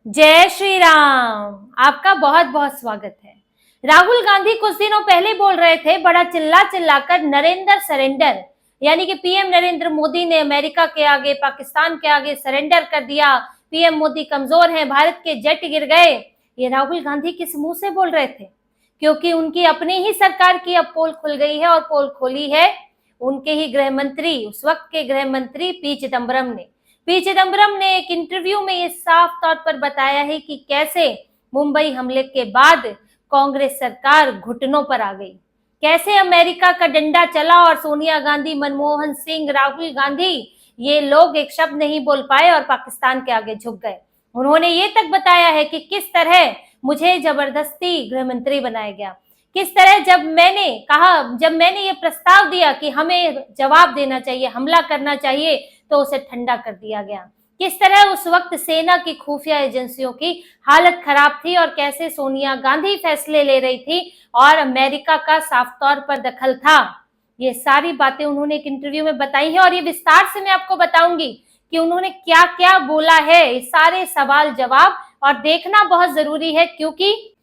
जय श्री राम। आपका बहुत बहुत स्वागत है। राहुल गांधी कुछ दिनों पहले बोल रहे थे, बड़ा चिल्ला चिल्लाकर नरेंद्र सरेंडर, यानी कि पीएम नरेंद्र मोदी ने अमेरिका के आगे, पाकिस्तान के आगे सरेंडर कर दिया। पीएम मोदी कमजोर हैं, भारत के जेट गिर गए। ये राहुल गांधी किस मुंह से बोल रहे थे? क्योंकि उनकी अपनी ही सरकार की अब पोल खुल गई है और पोल खोली है उनके ही गृह मंत्री, उस वक्त के गृह मंत्री पी चिदम्बरम ने। पी चिदम्बरम ने एक इंटरव्यू में ये साफ तौर पर बताया है कि कैसे मुंबई हमले के बाद कांग्रेस सरकार घुटनों पर आ गई, कैसे अमेरिका का डंडा चला और सोनिया गांधी, मनमोहन सिंह, राहुल गांधी, ये लोग एक शब्द नहीं बोल पाए और पाकिस्तान के आगे झुक गए। उन्होंने ये तक बताया है कि किस तरह मुझे जबरदस्ती गृह मंत्री बनाया गया, किस तरह जब मैंने ये प्रस्ताव दिया कि हमें जवाब देना चाहिए, हमला करना चाहिए, तो उसे ठंडा कर दिया गया। किस तरह उस वक्त सेना की खुफिया एजेंसियों की हालत खराब थी और कैसे सोनिया गांधी फैसले ले रही थी और अमेरिका का साफ तौर पर दखल था। ये सारी बातें उन्होंने एक इंटरव्यू में बताई है और ये विस्तार से मैं आपको बताऊंगी कि उन्होंने क्या क्या बोला है। सारे सवाल जवाब और देखना बहुत जरूरी है, क्योंकि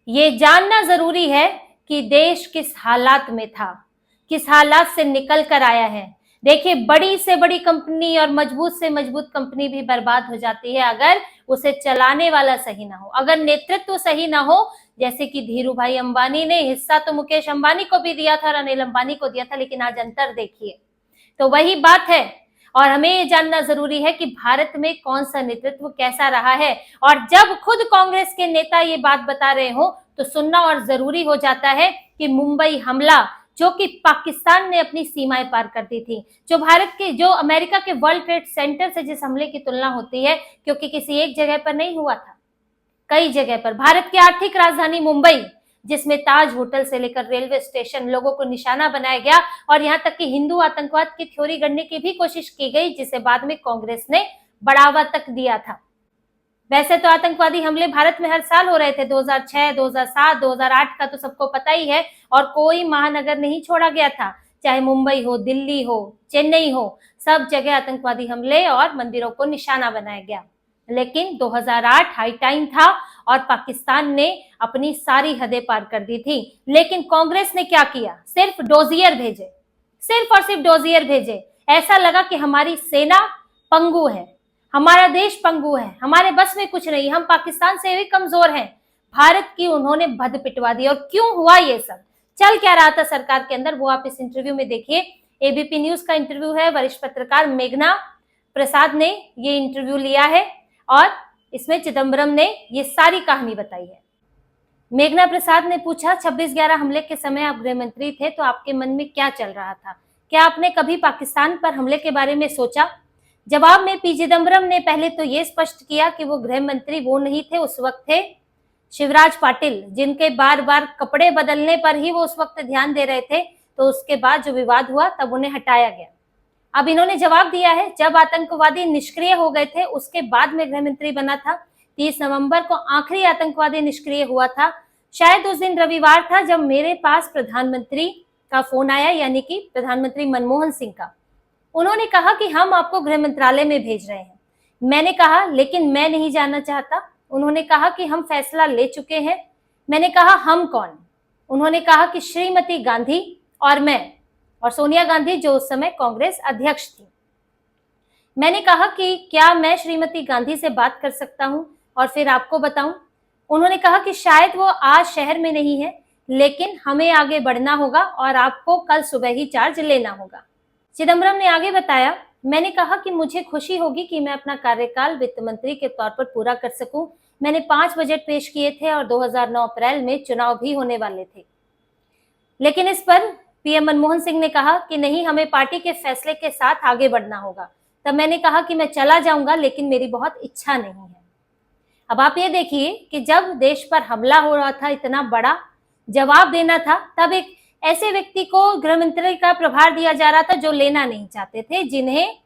ये जानना जरूरी है कि देश किस हालात में था, किस हालात से निकल कर आया है। देखिए, बड़ी से बड़ी कंपनी और मजबूत से मजबूत कंपनी भी बर्बाद हो जाती है अगर उसे चलाने वाला सही ना हो, अगर नेतृत्व सही ना हो। जैसे कि धीरू भाई अंबानी ने हिस्सा तो मुकेश अंबानी को भी दिया था और अनिल अंबानी को दिया था, लेकिन आज अंतर देखिए। तो वही बात है और हमें ये जानना जरूरी है कि भारत में कौन सा नेतृत्व कैसा रहा है। और जब खुद कांग्रेस के नेता ये बात बता रहे हो तो सुनना और जरूरी हो जाता है कि मुंबई हमला, जो कि पाकिस्तान ने अपनी सीमाएं पार कर दी थी, जो अमेरिका के वर्ल्ड ट्रेड सेंटर से जिस हमले की तुलना होती है, क्योंकि किसी एक जगह पर नहीं हुआ था, कई जगह पर। भारत की आर्थिक राजधानी मुंबई, जिसमें ताज होटल से लेकर रेलवे स्टेशन लोगों को निशाना बनाया गया और यहाँ तक कि हिंदू आतंकवाद की थ्योरी गढ़ने की भी कोशिश की गई, जिसे बाद में कांग्रेस ने बढ़ावा तक दिया था। वैसे तो आतंकवादी हमले भारत में हर साल हो रहे थे, 2006, 2007, 2008 का तो सबको पता ही है, और कोई महानगर नहीं छोड़ा गया था, चाहे मुंबई हो, दिल्ली हो, चेन्नई हो, सब जगह आतंकवादी हमले और मंदिरों को निशाना बनाया गया। लेकिन 2008 हाई टाइम था और पाकिस्तान ने अपनी सारी हदें पार कर दी थी। लेकिन कांग्रेस ने क्या किया? सिर्फ डोजियर भेजे, सिर्फ और सिर्फ डोजियर भेजे। ऐसा लगा कि हमारी सेना पंगु है, हमारा देश पंगु है, हमारे बस में कुछ नहीं, हम पाकिस्तान से भी कमजोर हैं। भारत की उन्होंने भद पिटवा दी। और क्यों हुआ ये सब, चल क्या रहा था सरकार के अंदर, वो आप इस इंटरव्यू में देखिए। एबीपी न्यूज का इंटरव्यू है, वरिष्ठ पत्रकार मेघना प्रसाद ने ये इंटरव्यू लिया है और इसमें चिदम्बरम ने ये सारी कहानी बताई है। मेघना प्रसाद ने पूछा, 26/11 हमले के समय आप गृह मंत्री थे, तो आपके मन में क्या चल रहा था? क्या आपने कभी पाकिस्तान पर हमले के बारे में सोचा? जवाब में पी चिदम्बरम ने पहले तो ये स्पष्ट किया कि वो गृह मंत्री वो नहीं थे, उस वक्त थे शिवराज पाटिल, जिनके बार बार कपड़े बदलने पर ही वो उस वक्त ध्यान दे रहे थे। तो उसके बाद जो विवाद हुआ तब उन्हें हटाया गया। अब इन्होंने जवाब दिया है, जब आतंकवादी निष्क्रिय हो गए थे उसके बाद में गृह मंत्री बना था। 30 नवंबर को आखिरी आतंकवादी निष्क्रिय हुआ था। शायद उस दिन रविवार था जब मेरे पास प्रधानमंत्री का फोन आया, यानी कि प्रधानमंत्री मनमोहन सिंह का। उन्होंने कहा कि हम आपको गृह मंत्रालय में भेज रहे हैं। मैंने कहा लेकिन मैं नहीं जानना चाहता। उन्होंने कहा कि हम फैसला ले चुके हैं। मैंने कहा हम कौन? उन्होंने कहा कि श्रीमती गांधी और मैं, और सोनिया गांधी जो उस समय कांग्रेस अध्यक्ष थी। मैंने कहा कि क्या मैं श्रीमती गांधी से बात कर सकता हूं और फिर आपको बताऊं? उन्होंने कहा कि शायद वो आज शहर में नहीं है, लेकिन हमें आगे बढ़ना होगा और आपको कल सुबह ही चार्ज लेना होगा। चिदम्बरम ने आगे बताया, मैंने कहा कि मुझे खुशी होगी कि मैं अपना कार्यकाल वित्त मंत्री के तौर पर पूरा कर सकूं। मैंने 5 बजट पेश किए थे और 2009 अप्रैल में चुनाव भी होने वाले थे। लेकिन इस पर पीएम मनमोहन सिंह ने कहा कि नहीं, हमें पार्टी के फैसले के साथ आगे बढ़ना होगा। तब मैंने कहा कि मैं चला जाऊंगा, लेकिन मेरी बहुत इच्छा नहीं है। अब आप ये देखिए कि जब देश पर हमला हो रहा था, इतना बड़ा जवाब देना था, तब एक ऐसे व्यक्ति को गृह मंत्री का प्रभार दिया जा रहा था जो लेना नहीं चाहते थे, जिन्हें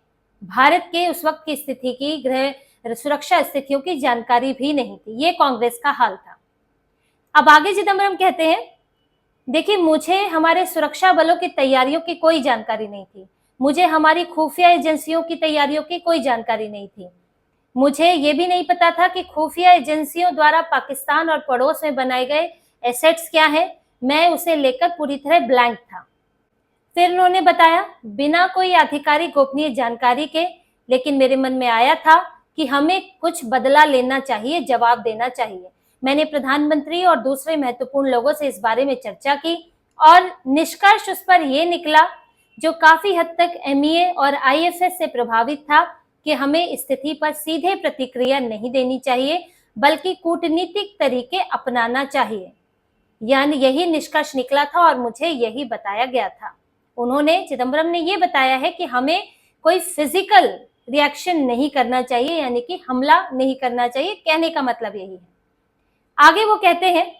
भारत के उस वक्त की स्थिति की, गृह सुरक्षा स्थितियों की जानकारी भी नहीं थी। ये कांग्रेस का हाल था। अब आगे चिदम्बरम कहते हैं, देखिए मुझे हमारे सुरक्षा बलों की तैयारियों की कोई जानकारी नहीं थी, मुझे हमारी खुफिया एजेंसियों की तैयारियों की कोई जानकारी नहीं थी, मुझे ये भी नहीं पता था कि खुफिया एजेंसियों द्वारा पाकिस्तान और पड़ोस में बनाए गए एसेट्स क्या है। मैं उसे लेकर पूरी तरह ब्लैंक था। फिर उन्होंने बताया बिना कोई आधिकारिक गोपनीय जानकारी के, लेकिन मेरे मन में आया था कि हमें कुछ बदला लेना चाहिए, जवाब देना चाहिए। मैंने प्रधानमंत्री और दूसरे महत्वपूर्ण लोगों से इस बारे में चर्चा की और निष्कर्ष उस पर यह निकला, जो काफी हद तक एमईए और आईएफएस से प्रभावित था, कि हमें स्थिति पर सीधे प्रतिक्रिया नहीं देनी चाहिए, बल्कि कूटनीतिक तरीके अपनाना चाहिए। यानी यही निष्कर्ष निकला था और मुझे यही बताया गया था। उन्होंने, चिदम्बरम ने ये बताया है कि हमें कोई फिजिकल रिएक्शन नहीं करना चाहिए, यानी कि हमला नहीं करना चाहिए। कहने का मतलब यही है। आगे वो कहते हैं,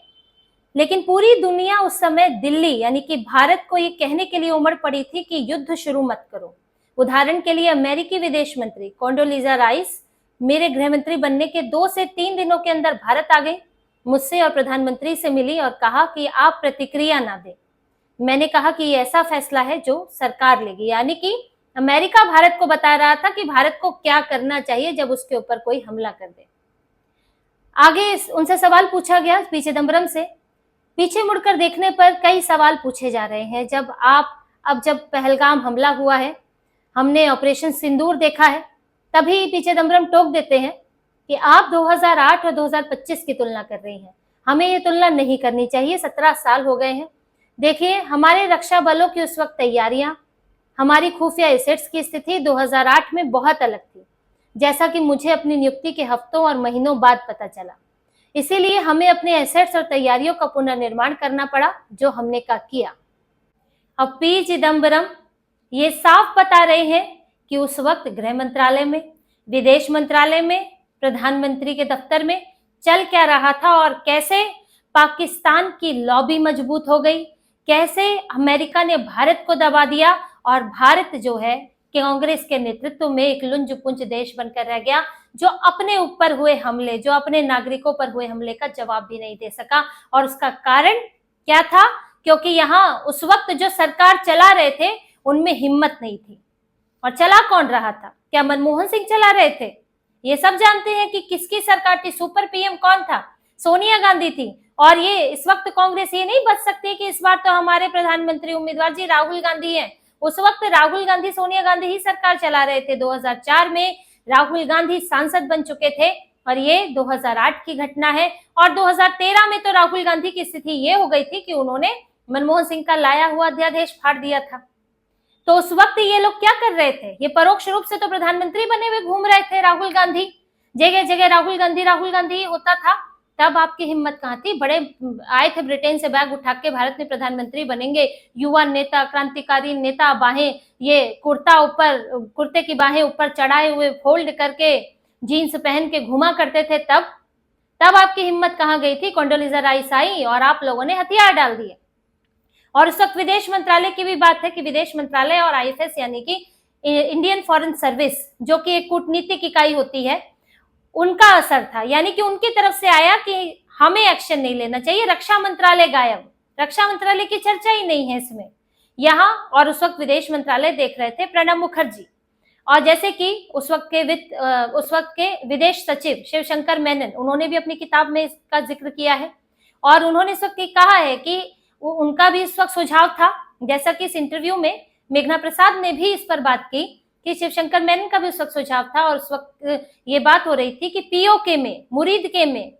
लेकिन पूरी दुनिया उस समय दिल्ली यानी कि भारत को ये कहने के लिए उमड़ पड़ी थी कि युद्ध शुरू मत करो। उदाहरण के लिए अमेरिकी विदेश मंत्री कोंडोलीजा राइस मेरे गृह मंत्री बनने के 2 से 3 दिनों के अंदर भारत आ गई, मुझसे और प्रधानमंत्री से मिली और कहा कि आप प्रतिक्रिया ना दें। मैंने कहा कि ये ऐसा फैसला है जो सरकार लेगी, यानी कि अमेरिका भारत को बता रहा था कि भारत को क्या करना चाहिए जब उसके ऊपर कोई हमला कर दे। आगे उनसे सवाल पूछा गया पी चिदम्बरम से। पीछे मुड़कर देखने पर कई सवाल पूछे जा रहे हैं। जब पहलगाम हमला हुआ है, हमने ऑपरेशन सिंदूर देखा है, तभी पी चिदम्बरम टोक देते हैं कि आप 2008 और 2025 की तुलना कर रही हैं। हमें ये तुलना नहीं करनी चाहिए। 17 साल हो गए हैं। देखिए, हमारे रक्षा बलों की उस वक्त तैयारियां, हमारी खुफिया एसेट्स की स्थिति 2008 में बहुत अलग थी, जैसा कि मुझे अपनी नियुक्ति के हफ्तों और महीनों बाद पता चला। इसीलिए हमें अपने एसेट्स और तैयारियों का पुनर्निर्माण करना पड़ा, जो हमने किया। अब पी चिदम्बरम ये साफ बता रहे हैं कि उस वक्त गृह मंत्रालय में, विदेश मंत्रालय में, प्रधानमंत्री के दफ्तर में चल क्या रहा था और कैसे पाकिस्तान की लॉबी मजबूत हो गई, कैसे अमेरिका ने भारत को दबा दिया और भारत जो है कांग्रेस के नेतृत्व में एक लुंज पुंज देश बनकर रह गया, जो अपने ऊपर हुए हमले, जो अपने नागरिकों पर हुए हमले का जवाब भी नहीं दे सका। और उसका कारण क्या था? क्योंकि यहाँ उस वक्त जो सरकार चला रहे थे उनमें हिम्मत नहीं थी। और चला कौन रहा था? क्या मनमोहन सिंह चला रहे थे? ये सब जानते हैं कि किसकी सरकार थी। सुपर पीएम कौन था? सोनिया गांधी थी। और ये इस वक्त कांग्रेस ये नहीं बच सकती कि इस बार तो हमारे प्रधानमंत्री उम्मीदवार जी राहुल गांधी हैं। उस वक्त राहुल गांधी, सोनिया गांधी ही सरकार चला रहे थे। 2004 में राहुल गांधी सांसद बन चुके थे और ये 2008 की घटना है। और 2013 में तो राहुल गांधी की स्थिति ये हो गई थी कि उन्होंने मनमोहन सिंह का लाया हुआ अध्यादेश फाड़ दिया था। तो उस वक्त ये लोग क्या कर रहे थे? ये परोक्ष रूप से तो प्रधानमंत्री बने हुए घूम रहे थे राहुल गांधी। जगह जगह राहुल गांधी होता था। तब आपकी हिम्मत कहाँ थी? बड़े आए थे ब्रिटेन से बैग उठा के, भारत में प्रधानमंत्री बनेंगे, युवा नेता, क्रांतिकारी नेता, बाहें ये कुर्ते की बाहें ऊपर चढ़ाए हुए फोल्ड करके जीन्स पहन के घुमा करते थे। तब आपकी हिम्मत कहाँ गई थी? कोंडोलीजा राइस आई और आप लोगों ने हथियार डाल दिए। और उस वक्त विदेश मंत्रालय की भी बात है कि विदेश मंत्रालय और आईएफएस यानी कि इंडियन फॉरेन सर्विस, जो कि एक कूटनीतिक इकाई होती है, उनका असर था। यानी कि उनकी तरफ से आया कि हमें एक्शन नहीं लेना चाहिए। रक्षा मंत्रालय गायब, रक्षा मंत्रालय की चर्चा ही नहीं है इसमें यहाँ। और उस वक्त विदेश मंत्रालय देख रहे थे प्रणब मुखर्जी। और जैसे कि उस वक्त के विदेश सचिव शिवशंकर मेनन, उन्होंने भी अपनी किताब में इसका जिक्र किया है। और उन्होंने इस वक्त कहा है कि उनका भी इस वक्त सुझाव था, जैसा कि इस इंटरव्यू में मेघना प्रसाद ने भी इस पर बात की कि शिवशंकर मेनन का भी उस वक्त सुझाव था। और उस वक्त ये बात हो रही थी कि पीओके में, मुरीदके में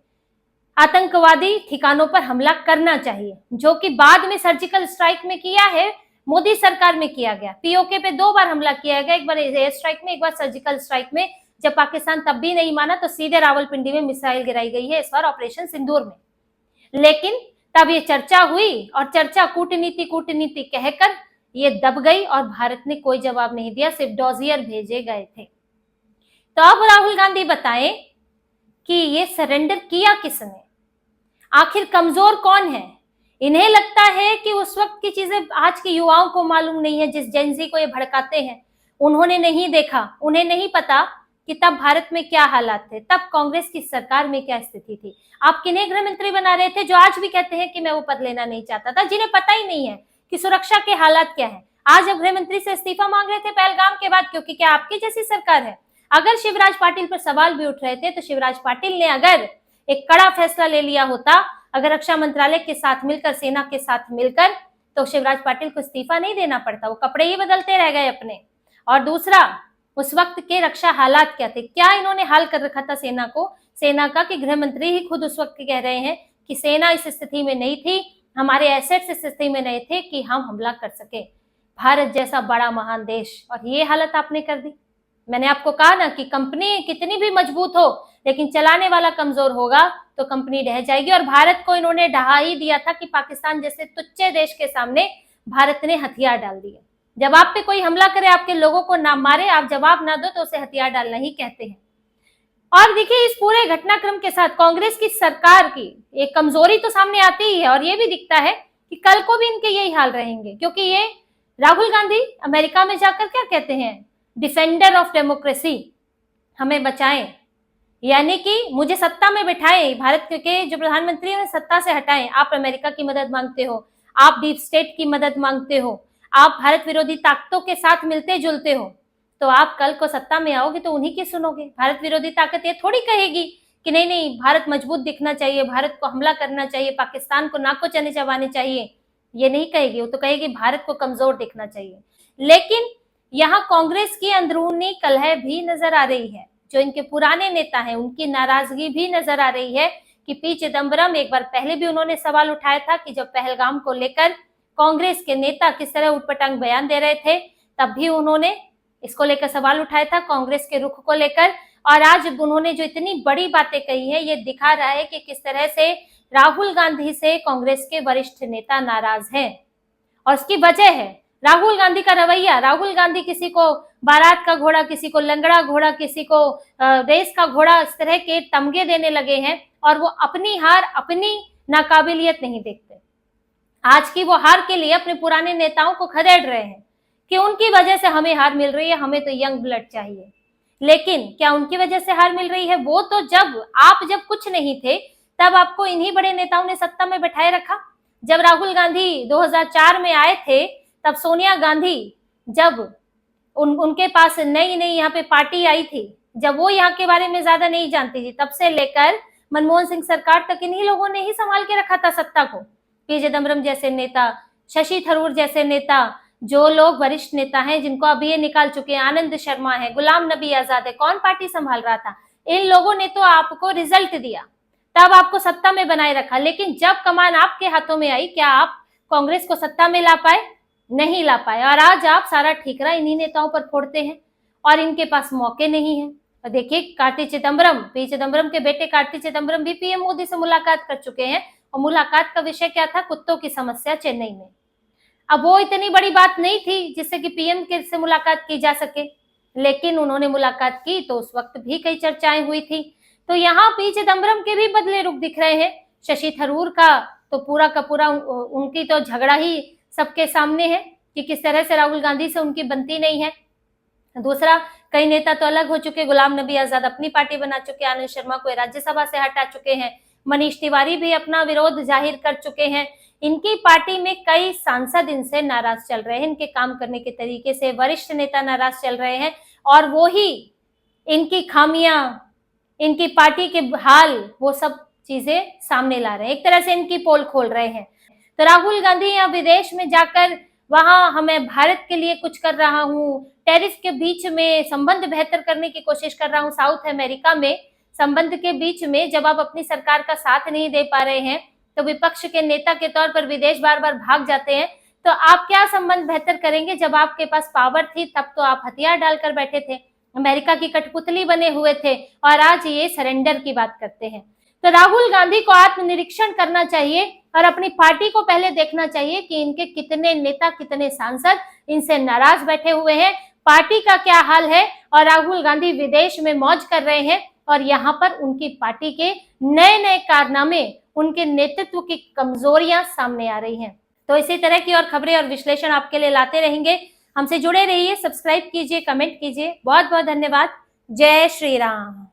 आतंकवादी ठिकानों पर हमला करना चाहिए, जो कि बाद में सर्जिकल स्ट्राइक में किया है, मोदी सरकार में किया गया। पीओके पे 2 बार हमला किया गया, एक बार एयर स्ट्राइक में, एक बार सर्जिकल स्ट्राइक में। जब पाकिस्तान तब भी नहीं माना तो सीधे रावलपिंडी में मिसाइल गिराई गई है, इस बार ऑपरेशन सिंदूर में। लेकिन तब ये चर्चा हुई और चर्चा कूटनीति कहकर ये दब गई और भारत ने कोई जवाब नहीं दिया, सिर्फ डॉजियर भेजे गए थे। तो अब राहुल गांधी बताएं कि ये सरेंडर किया किसने? आखिर कमजोर कौन है? इन्हें लगता है कि उस वक्त की चीजें आज के युवाओं को मालूम नहीं है। जिस जेनजी को ये भड़काते हैं, उन्होंने नहीं देखा, उन्हें नहीं पता कि तब भारत में क्या हालात थे, तब कांग्रेस की सरकार में क्या स्थिति थी। आप किन्हें गृह मंत्री बना रहे थे, जो आज भी कहते हैं कि मैं वो पद लेना नहीं चाहता था, जिन्हें पता ही नहीं है कि सुरक्षा के हालात क्या है। आज अब गृह मंत्री से इस्तीफा मांग रहे थे पहलगाम के बाद, क्योंकि क्या आपकी जैसी सरकार है? अगर शिवराज पाटिल पर सवाल भी उठ रहे थे तो शिवराज पाटिल ने अगर एक कड़ा फैसला ले लिया होता, अगर रक्षा मंत्रालय के साथ मिलकर, सेना के साथ मिलकर, तो शिवराज पाटिल को इस्तीफा नहीं देना पड़ता, वो कपड़े ही बदलते रह गए अपने। और दूसरा, उस वक्त के रक्षा हालात क्या थे, क्या इन्होंने हाल कर रखा था सेना को, सेना का, कि गृह मंत्री ही खुद उस वक्त कह रहे हैं कि सेना इस स्थिति में नहीं थी, हमारे एसेट्स इस स्थिति में नहीं थे कि हम हमला कर सके। भारत जैसा बड़ा महान देश, और ये हालत आपने कर दी। मैंने आपको कहा ना कि कंपनी कितनी भी मजबूत हो, लेकिन चलाने वाला कमजोर होगा तो कंपनी ढह जाएगी। और भारत को इन्होंने ढहा ही दिया था कि पाकिस्तान जैसे तुच्छ देश के सामने भारत ने हथियार डाल दिए। जब आप पे कोई हमला करे, आपके लोगों को ना मारे, आप जवाब ना दो, तो उसे हथियार डालना ही कहते हैं। और देखिए, इस पूरे घटनाक्रम के साथ कांग्रेस की सरकार की एक कमजोरी तो सामने आती ही है, और ये भी दिखता है कि कल को भी इनके यही हाल रहेंगे, क्योंकि ये राहुल गांधी अमेरिका में जाकर क्या कहते हैं, डिफेंडर ऑफ डेमोक्रेसी, हमें बचाएं, यानी कि मुझे सत्ता में बिठाएं, भारत के जो प्रधानमंत्री है सत्ता से हटाएं। आप अमेरिका की मदद मांगते हो, आप डीप स्टेट की मदद मांगते हो, आप भारत विरोधी ताकतों के साथ मिलते जुलते हो, तो आप कल को सत्ता में आओगे तो उन्हीं की सुनोगे। भारत विरोधी ताकत ये थोड़ी कहेगी कि नहीं नहीं, भारत मजबूत दिखना चाहिए, भारत को हमला करना चाहिए, पाकिस्तान को नाको चने चबाने चाहिए, ये नहीं कहेगी। वो तो कहेगी भारत को कमजोर दिखना चाहिए। लेकिन यहाँ कांग्रेस की अंदरूनी कलह भी नजर आ रही है, जो इनके पुराने नेता हैं उनकी नाराजगी भी नजर आ रही है कि पी चिदम्बरम, एक बार पहले भी उन्होंने सवाल उठाया था कि जब पहलगाम को लेकर कांग्रेस के नेता किस तरह उटपटांग बयान दे रहे थे, तब भी उन्होंने इसको लेकर सवाल उठाया था, कांग्रेस के रुख को लेकर। और आज उन्होंने जो इतनी बड़ी बातें कही है, ये दिखा रहा है कि किस तरह से राहुल गांधी से कांग्रेस के वरिष्ठ नेता नाराज हैं। और उसकी वजह है राहुल गांधी का रवैया। राहुल गांधी किसी को बारात का घोड़ा, किसी को लंगड़ा घोड़ा, किसी को रेस का घोड़ा, इस तरह के तमगे देने लगे हैं, और वो अपनी हार, अपनी नाकाबिलियत नहीं देखते। आज की वो हार के लिए अपने पुराने नेताओं को खदेड़ रहे हैं कि उनकी वजह से हमें हार मिल रही है, हमें तो यंग ब्लड चाहिए। लेकिन क्या उनकी वजह से हार मिल रही है? वो तो जब कुछ नहीं थे, तब आपको इन्हीं बड़े नेताओं ने सत्ता में बैठाए रखा। जब राहुल गांधी 2004 में आए थे, तब सोनिया गांधी, जब उनके पास नई नई यहाँ पे पार्टी आई थी, जब वो यहाँ के बारे में ज्यादा नहीं जानती थी, तब से लेकर मनमोहन सिंह सरकार तक इन्हीं लोगों ने ही संभाल के रखा था सत्ता को। पी चिदम्बरम जैसे नेता, शशि थरूर जैसे नेता, जो लोग वरिष्ठ नेता हैं जिनको अभी ये निकाल चुके हैं, आनंद शर्मा है, गुलाम नबी आजाद है, कौन पार्टी संभाल रहा था? इन लोगों ने तो आपको रिजल्ट दिया, तब आपको सत्ता में बनाए रखा। लेकिन जब कमान आपके हाथों में आई, क्या आप कांग्रेस को सत्ता में ला पाए? नहीं ला पाए। और आज आप सारा ठीकरा इन्हीं नेताओं पर फोड़ते हैं, और इनके पास मौके नहीं है। और देखिए, कार्ति चिदम्बरम, पी चिदम्बरम के बेटे कार्ति चिदम्बरम भी पीएम मोदी से मुलाकात कर चुके हैं, और मुलाकात का विषय क्या था? कुत्तों की समस्या चेन्नई में। अब वो इतनी बड़ी बात नहीं थी जिससे कि पीएम के से मुलाकात की जा सके, लेकिन उन्होंने मुलाकात की तो उस वक्त भी कई चर्चाएं हुई थी। तो यहाँ पी चिदम्बरम के भी बदले रुख दिख रहे हैं। शशि थरूर का तो पूरा का पूरा उनकी तो झगड़ा ही सबके सामने है कि किस तरह से राहुल गांधी से उनकी बनती नहीं है। दूसरा, कई नेता तो अलग हो चुके, गुलाम नबी आजाद अपनी पार्टी बना चुके, आनंद शर्मा को राज्यसभा से हटा चुके हैं, मनीष तिवारी भी अपना विरोध जाहिर कर चुके हैं। इनकी पार्टी में कई सांसद इनसे नाराज चल रहे हैं, इनके काम करने के तरीके से वरिष्ठ नेता नाराज चल रहे हैं, और वो ही इनकी खामियां, इनकी पार्टी के हाल, वो सब चीजें सामने ला रहे हैं, एक तरह से इनकी पोल खोल रहे हैं। तो राहुल गांधी यहाँ विदेश में जाकर वहां हमें भारत के लिए कुछ कर रहा हूँ, टैरिफ के बीच में संबंध बेहतर करने की कोशिश कर रहा हूँ, साउथ अमेरिका में संबंध के बीच में जब आप अपनी सरकार का साथ नहीं दे पा रहे हैं, तो विपक्ष के नेता के तौर पर विदेश बार बार भाग जाते हैं, तो आप क्या संबंध बेहतर करेंगे? जब आपके पास पावर थी तब तो आप हथियार डालकर बैठे थे, अमेरिका की कठपुतली बने हुए थे, और आज ये सरेंडर की बात करते हैं। तो राहुल गांधी को आत्मनिरीक्षण करना चाहिए और अपनी पार्टी को पहले देखना चाहिए कि इनके कितने नेता, कितने सांसद इनसे नाराज बैठे हुए हैं, पार्टी का क्या हाल है। और राहुल गांधी विदेश में मौज कर रहे हैं, और यहाँ पर उनकी पार्टी के नए नए कारनामे, उनके नेतृत्व की कमजोरियां सामने आ रही हैं। तो इसी तरह की और खबरें और विश्लेषण आपके लिए लाते रहेंगे। हमसे जुड़े रहिए, सब्सक्राइब कीजिए, कमेंट कीजिए। बहुत बहुत धन्यवाद। जय श्री राम।